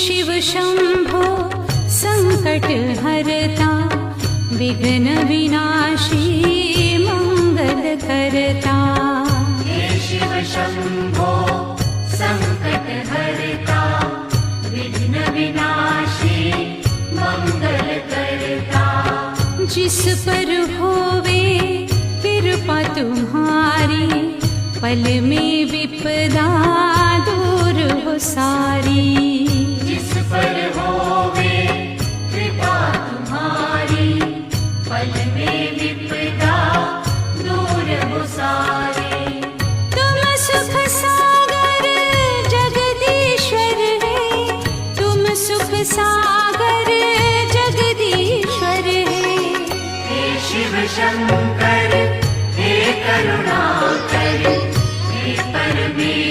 शिव शंभो संकट हरता, विघ्न विनाशी मंगल करता। हे शिव शंभो संकट हरता, विघ्न विनाशी मंगल करता। जिस पर होवे कृपा तुम्हारी, पल में विपदा दूर हो सारी। जिस पर होवे कृपा तुम्हारी, पल में विपदा दूर हो सारी। तुम सुख सागर जगदीश्वर है, तुम सुख सागर जगदीश्वर है। हे शिव शंकर हे करुणाकर, हे परमेश्वर